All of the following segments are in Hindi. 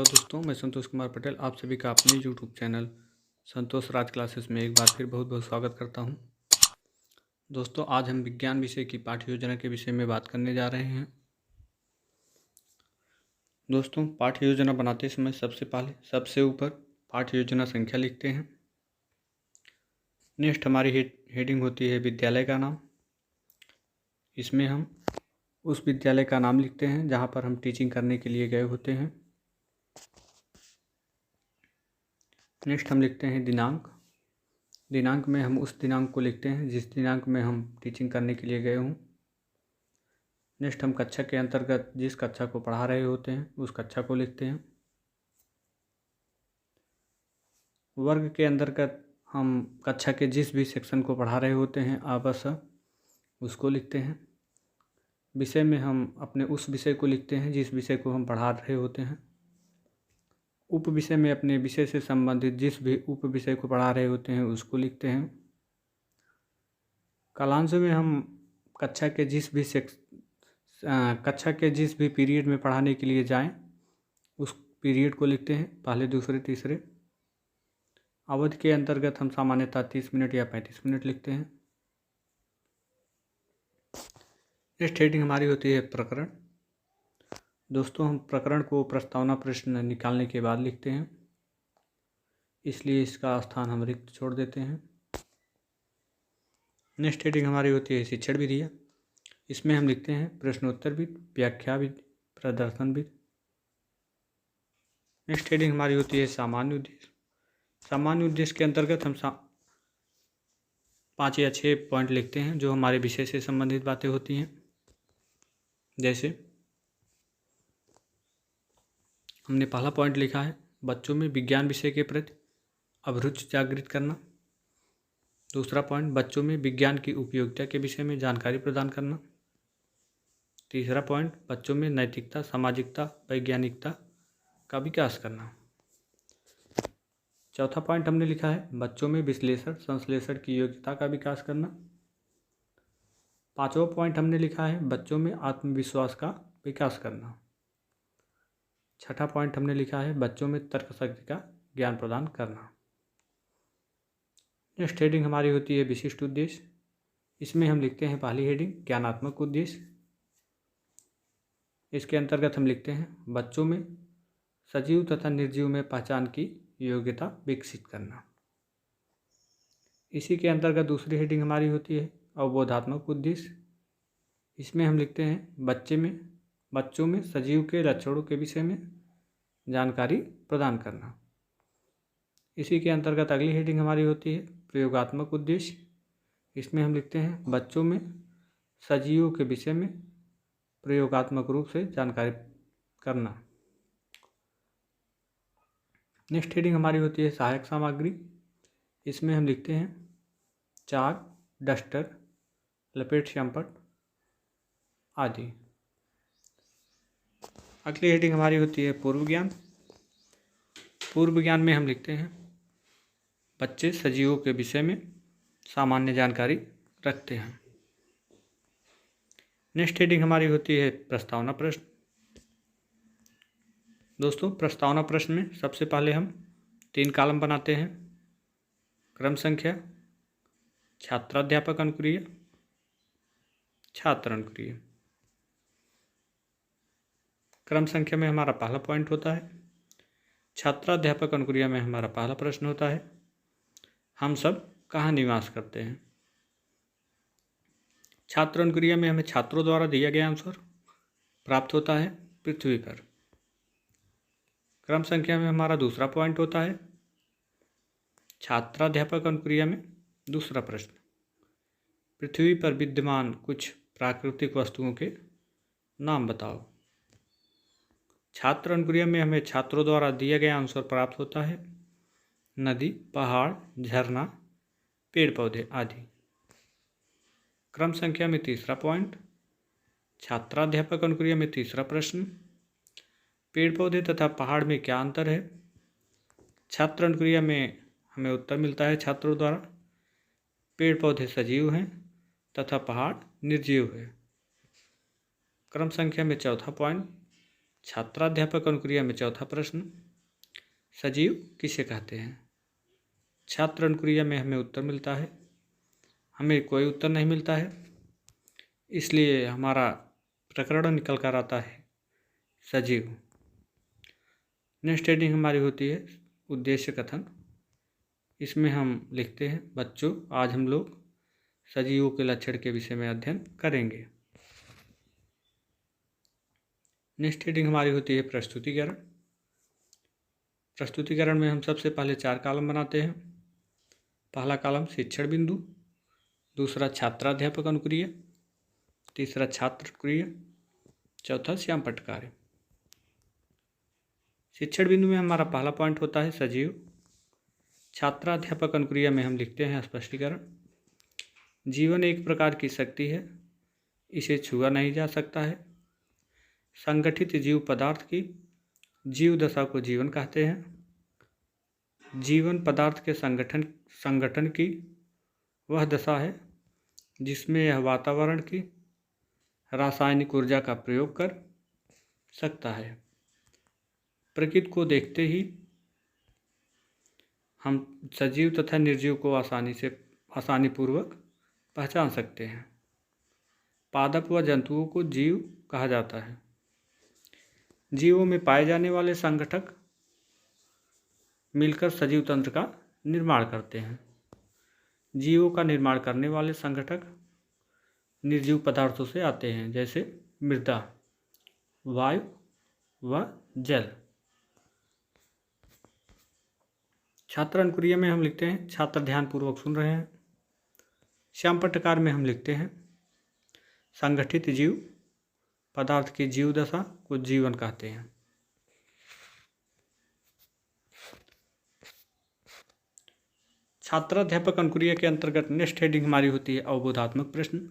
हेलो दोस्तों, मैं संतोष कुमार पटेल आप सभी का अपने यूट्यूब चैनल संतोष राज क्लासेस में एक बार फिर बहुत बहुत स्वागत करता हूं। दोस्तों, आज हम विज्ञान विषय की पाठ्य योजना के विषय में बात करने जा रहे हैं। दोस्तों, पाठ्य योजना बनाते समय सबसे पहले सबसे ऊपर पाठ्य योजना संख्या लिखते हैं। नेक्स्ट हमारी हेडिंग होती है विद्यालय का नाम। इसमें हम उस विद्यालय का नाम लिखते हैं जहाँ पर हम टीचिंग करने के लिए गए होते हैं। नेक्स्ट हम लिखते हैं दिनांक। दिनांक में हम उस दिनांक को लिखते हैं जिस दिनांक में हम टीचिंग करने के लिए गए हों। नेक्स्ट हम कक्षा के अंतर्गत जिस कक्षा को पढ़ा रहे होते हैं उस कक्षा को लिखते हैं। वर्ग के अंतर्गत हम कक्षा के जिस भी सेक्शन को पढ़ा रहे होते हैं आपस उसको लिखते हैं। विषय में हम अपने उस विषय को लिखते हैं जिस विषय को हम पढ़ा रहे होते हैं। उप विषय में अपने विषय से संबंधित जिस भी उप विषय को पढ़ा रहे होते हैं उसको लिखते हैं। कालांश में हम कक्षा के जिस भी पीरियड में पढ़ाने के लिए जाएं उस पीरियड को लिखते हैं, पहले दूसरे तीसरे। अवधि के अंतर्गत हम सामान्यतः 30 मिनट या 35 मिनट लिखते हैं। नेक्स्ट हेडिंग हमारी होती है प्रकरण। दोस्तों, हम प्रकरण को प्रस्तावना प्रश्न निकालने के बाद लिखते हैं, इसलिए इसका स्थान हम रिक्त छोड़ देते हैं। नेक्स्ट हेडिंग हमारी होती है शिक्षण विधियाँ। इसमें हम लिखते हैं प्रश्नोत्तर विधि, व्याख्या विधि, प्रदर्शन विधि। नेक्स्ट हेडिंग हमारी होती है सामान्य उद्देश्य। सामान्य उद्देश्य के अंतर्गत हम 5 या 6 पॉइंट लिखते हैं जो हमारे विषय से संबंधित बातें होती हैं। जैसे हमने पहला पॉइंट लिखा है बच्चों में विज्ञान विषय के प्रति अभिरुचि जागृत करना। दूसरा पॉइंट बच्चों में विज्ञान की उपयोगिता के विषय में जानकारी प्रदान करना। तीसरा पॉइंट बच्चों में नैतिकता, सामाजिकता, वैज्ञानिकता का विकास करना। चौथा पॉइंट हमने लिखा है बच्चों में विश्लेषण संश्लेषण की योग्यता का विकास करना। पांचवा पॉइंट हमने लिखा है बच्चों में आत्मविश्वास का विकास करना। छठा पॉइंट हमने लिखा है बच्चों में तर्क शक्ति का ज्ञान प्रदान करना। नेक्स्ट हेडिंग हमारी होती है विशिष्ट उद्देश्य। इसमें हम लिखते हैं पहली हेडिंग ज्ञानात्मक उद्देश्य। इसके अंतर्गत हम लिखते हैं बच्चों में सजीव तथा निर्जीव में पहचान की योग्यता विकसित करना। इसी के अंतर्गत दूसरी हेडिंग हमारी होती है अवबोधात्मक उद्देश्य। इसमें हम लिखते हैं बच्चों में सजीव के लक्षणों के विषय में जानकारी प्रदान करना। इसी के अंतर्गत अगली हेडिंग हमारी होती है प्रयोगात्मक उद्देश्य। इसमें हम लिखते हैं बच्चों में सजीवों के विषय में प्रयोगात्मक रूप से जानकारी करना। नेक्स्ट हेडिंग हमारी होती है सहायक सामग्री। इसमें हम लिखते हैं चाक, डस्टर, लपेट श्यामपट्ट आदि। अगली हेडिंग हमारी होती है पूर्व ज्ञान। पूर्व ज्ञान में हम लिखते हैं बच्चे सजीवों के विषय में सामान्य जानकारी रखते हैं। नेक्स्ट हेडिंग हमारी होती है प्रस्तावना प्रश्न। दोस्तों, प्रस्तावना प्रश्न में सबसे पहले हम 3 कॉलम बनाते हैं। क्रम संख्या, छात्राध्यापक अनुक्रिया, छात्र अनुक्रिया। क्रम संख्या में हमारा पहला पॉइंट होता है। छात्राध्यापक अनुक्रिया में हमारा पहला प्रश्न होता है हम सब कहाँ निवास करते हैं। छात्र अनुक्रिया में हमें छात्रों द्वारा दिया गया आंसर प्राप्त होता है पृथ्वी पर। क्रम संख्या में हमारा दूसरा पॉइंट होता है छात्राध्यापक अनुक्रिया में दूसरा प्रश्न पृथ्वी पर विद्यमान कुछ प्राकृतिक वस्तुओं के नाम बताओ। छात्र अनुक्रिया में हमें छात्रों द्वारा दिया गया आंसर प्राप्त होता है नदी, पहाड़, झरना, पेड़ पौधे आदि। क्रम संख्या में तीसरा पॉइंट छात्राध्यापक अनुक्रिया में तीसरा प्रश्न पेड़ पौधे तथा पहाड़ में क्या अंतर है। छात्र अनुक्रिया में हमें उत्तर मिलता है छात्रों द्वारा पेड़ पौधे सजीव हैं तथा पहाड़ निर्जीव है। क्रम संख्या में चौथा पॉइंट छात्राध्यापक अनुक्रिया में चौथा प्रश्न, सजीव किसे कहते हैं? छात्र अनुक्रिया में हमें उत्तर मिलता है, हमें कोई उत्तर नहीं मिलता है, इसलिए हमारा प्रकरण निकल कर आता है सजीव। नेक्स्ट हेडिंग हमारी होती है उद्देश्य कथन। इसमें हम लिखते हैं, बच्चों आज हम लोग सजीवों के लक्षण के विषय में अध्ययन करेंगे। नेक्स्ट हेडिंग हमारी होती है प्रस्तुतिकरण। प्रस्तुतिकरण में हम सबसे पहले 4 कॉलम बनाते हैं। पहला कॉलम शिक्षण बिंदु, दूसरा छात्राध्यापक अनुक्रिया, तीसरा छात्र अनुक्रिया, चौथा श्याम पट्टकार्य। शिक्षण बिंदु में हमारा पहला पॉइंट होता है सजीव। छात्राध्यापक अनुक्रिया में हम लिखते हैं स्पष्टीकरण, जीवन एक प्रकार की शक्ति है, इसे छुआ नहीं जा सकता है। संगठित जीव पदार्थ की जीव दशा को जीवन कहते हैं। जीवन पदार्थ के संगठन की वह दशा है जिसमें यह वातावरण की रासायनिक ऊर्जा का प्रयोग कर सकता है। प्रकृति को देखते ही हम सजीव तथा निर्जीव को आसानीपूर्वक पहचान सकते हैं। पादप व जंतुओं को जीव कहा जाता है। जीवों में पाए जाने वाले संगठक मिलकर सजीव तंत्र का निर्माण करते हैं। जीवों का निर्माण करने वाले संगठक निर्जीव पदार्थों से आते हैं, जैसे मृदा, वायु व जल। छात्र अनुक्रिया में हम लिखते हैं, छात्र ध्यानपूर्वक सुन रहे हैं। श्याम पट्टकार्य में हम लिखते हैं, संगठित जीव पदार्थ की जीव दशा को जीवन कहते हैं। छात्राध्यापक अनुक्रिया के अंतर्गत नेक्स्ट हेडिंग हमारी होती है अवबोधात्मक प्रश्न।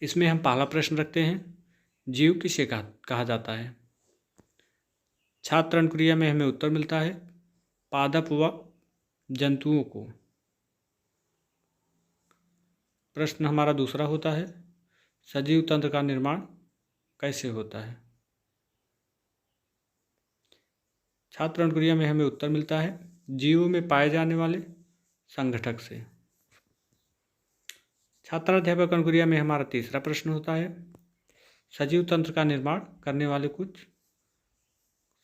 इसमें हम पहला प्रश्न रखते हैं, जीव किसे कहा जाता है? छात्र अनुक्रिया में हमें उत्तर मिलता है, पादप व जंतुओं को। प्रश्न हमारा दूसरा होता है, सजीव तंत्र का निर्माण कैसे होता है? छात्र अनुक्रिया में हमें उत्तर मिलता है, जीवों में पाए जाने वाले संगठक से। छात्राध्यापक अनुक्रिया में हमारा तीसरा प्रश्न होता है, सजीव तंत्र का निर्माण करने वाले कुछ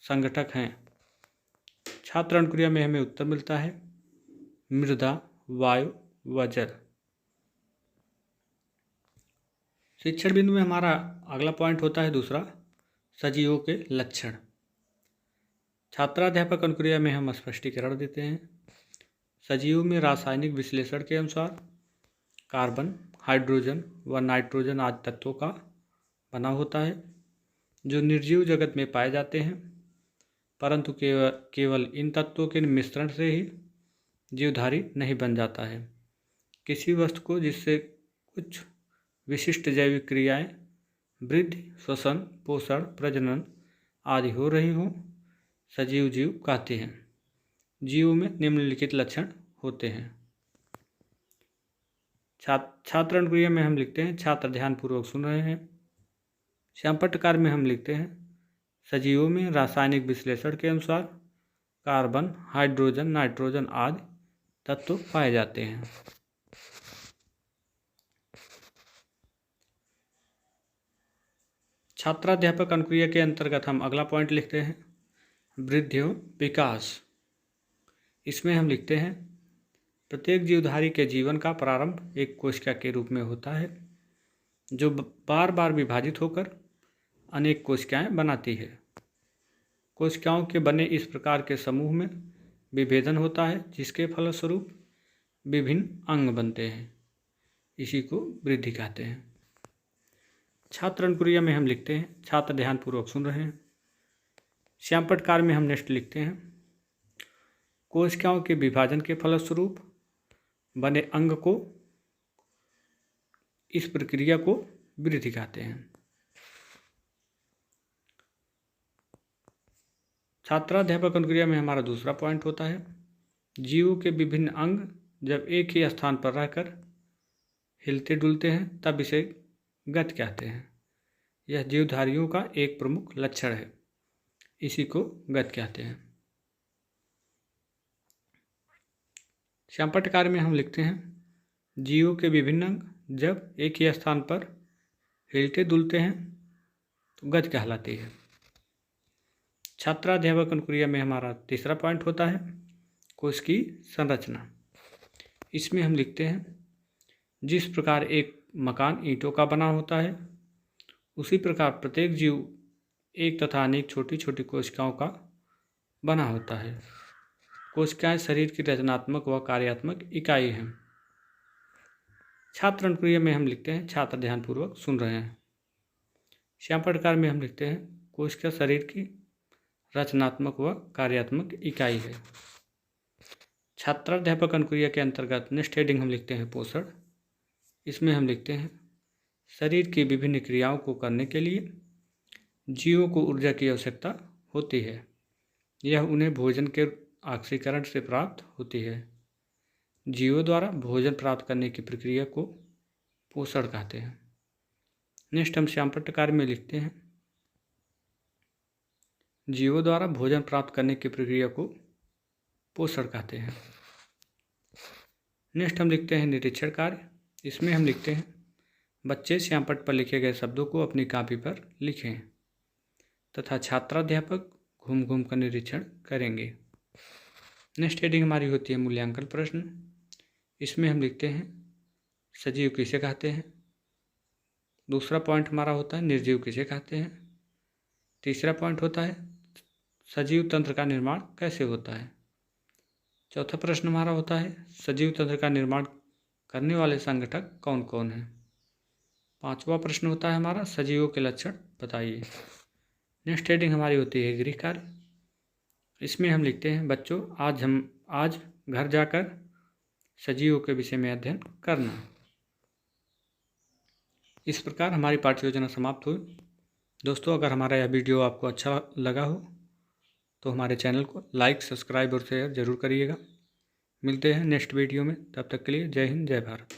संगठक हैं। छात्र अनुक्रिया में हमें उत्तर मिलता है, मृदा, वायु व जल। शिक्षण बिंदु में हमारा अगला पॉइंट होता है दूसरा, सजीवों के लक्षण। छात्राध्यापक अनुक्रिया में हम स्पष्टीकरण देते हैं, सजीवों में रासायनिक विश्लेषण के अनुसार कार्बन, हाइड्रोजन व नाइट्रोजन आदि तत्वों का बना होता है, जो निर्जीव जगत में पाए जाते हैं, परंतु केवल इन तत्वों के मिश्रण से ही जीवधारी नहीं बन जाता है। किसी वस्तु को जिससे कुछ विशिष्ट जैविक क्रियाएं वृद्धि, श्वसन, पोषण, प्रजनन आदि हो रही हों, सजीव जीव कहते हैं। जीवों में निम्नलिखित लक्षण होते हैं। छात्र अनुक्रिया में हम लिखते हैं, छात्र ध्यानपूर्वक सुन रहे हैं। श्याम पट्टकार्य में हम लिखते हैं, सजीवों में रासायनिक विश्लेषण के अनुसार कार्बन, हाइड्रोजन, नाइट्रोजन आदि तत्व पाए जाते हैं। छात्राध्यापक अनुक्रिया के अंतर्गत हम अगला पॉइंट लिखते हैं, वृद्धि एवं विकास। इसमें हम लिखते हैं, प्रत्येक जीवधारी के जीवन का प्रारंभ एक कोशिका के रूप में होता है, जो बार बार विभाजित होकर अनेक कोशिकाएं बनाती है। कोशिकाओं के बने इस प्रकार के समूह में विभेदन होता है, जिसके फलस्वरूप विभिन्न अंग बनते हैं। इसी को वृद्धि कहते हैं। छात्र अनुक्रिया में हम लिखते हैं, छात्र ध्यानपूर्वक सुन रहे हैं। श्याम पट्टकार्य में हम नेक्स्ट लिखते हैं, कोशिकाओं के विभाजन के फलस्वरूप बने अंग को, इस प्रक्रिया को वृद्धि कहते हैं। छात्राध्यापक अनुक्रिया में हमारा दूसरा पॉइंट होता है, जीवों के विभिन्न अंग जब एक ही स्थान पर रहकर हिलते डुलते हैं तब इसे गति कहते हैं। यह जीवधारियों का एक प्रमुख लक्षण है। इसी को गति कहते हैं। श्यामपट्ट कार्य में हम लिखते हैं जीवों के विभिन्न अंग जब एक ही स्थान पर हिलते डुलते हैं तो गति कहलाती है। छात्राध्यापक अनुक्रिया में हमारा तीसरा पॉइंट होता है कोश की संरचना। इसमें हम लिखते हैं जिस प्रकार एक मकान ईंटों का बना होता है उसी प्रकार प्रत्येक जीव एक तथा अनेक छोटी छोटी कोशिकाओं का बना होता है। कोशिकाएं शरीर की रचनात्मक व कार्यात्मक इकाई हैं। छात्र अनुक्रिया में हम लिखते हैं छात्र ध्यानपूर्वक सुन रहे हैं। श्यामपट्ट कार्य में हम लिखते हैं कोशिका शरीर की रचनात्मक व कार्यात्मक इकाई है। छात्राध्यापक अनुक्रिया के अंतर्गत नेक्स्ट हेडिंग हम लिखते हैं पोषण। इसमें हम लिखते हैं शरीर की विभिन्न क्रियाओं को करने के लिए जीवों को ऊर्जा की आवश्यकता होती है। यह उन्हें भोजन के ऑक्सीकरण से प्राप्त होती है। जीवों द्वारा भोजन प्राप्त करने की प्रक्रिया को पोषण कहते हैं। नेक्स्ट हम श्यामपट्ट कार्य में लिखते हैं जीवों द्वारा भोजन प्राप्त करने की प्रक्रिया को पोषण कहते हैं। नेक्स्ट हम लिखते हैं निरीक्षण कार्य। इसमें हम लिखते हैं बच्चे श्यामपट्ट पर लिखे गए शब्दों को अपनी कॉपी पर लिखें तथा छात्राध्यापक घूम घूम कर निरीक्षण करेंगे। नेक्स्ट हेडिंग हमारी होती है मूल्यांकन प्रश्न। इसमें हम लिखते हैं सजीव किसे कहते हैं। दूसरा पॉइंट हमारा होता है निर्जीव किसे कहते हैं। तीसरा पॉइंट होता है सजीव तंत्र का निर्माण कैसे होता है। चौथा प्रश्न हमारा होता है सजीव तंत्र का निर्माण करने वाले संगठक कौन कौन हैं। पांचवा प्रश्न होता है हमारा सजीवों के लक्षण बताइए। नेक्स्ट हेडिंग हमारी होती है गृह कार्य। इसमें हम लिखते हैं बच्चों आज घर जाकर सजीवों के विषय में अध्ययन करना। इस प्रकार हमारी पाठ्य योजना समाप्त हुई। दोस्तों अगर हमारा यह वीडियो आपको अच्छा लगा हो तो हमारे चैनल को लाइक सब्सक्राइब और शेयर जरूर करिएगा। मिलते हैं नेक्स्ट वीडियो में, तब तक के लिए जय हिंद जय भारत।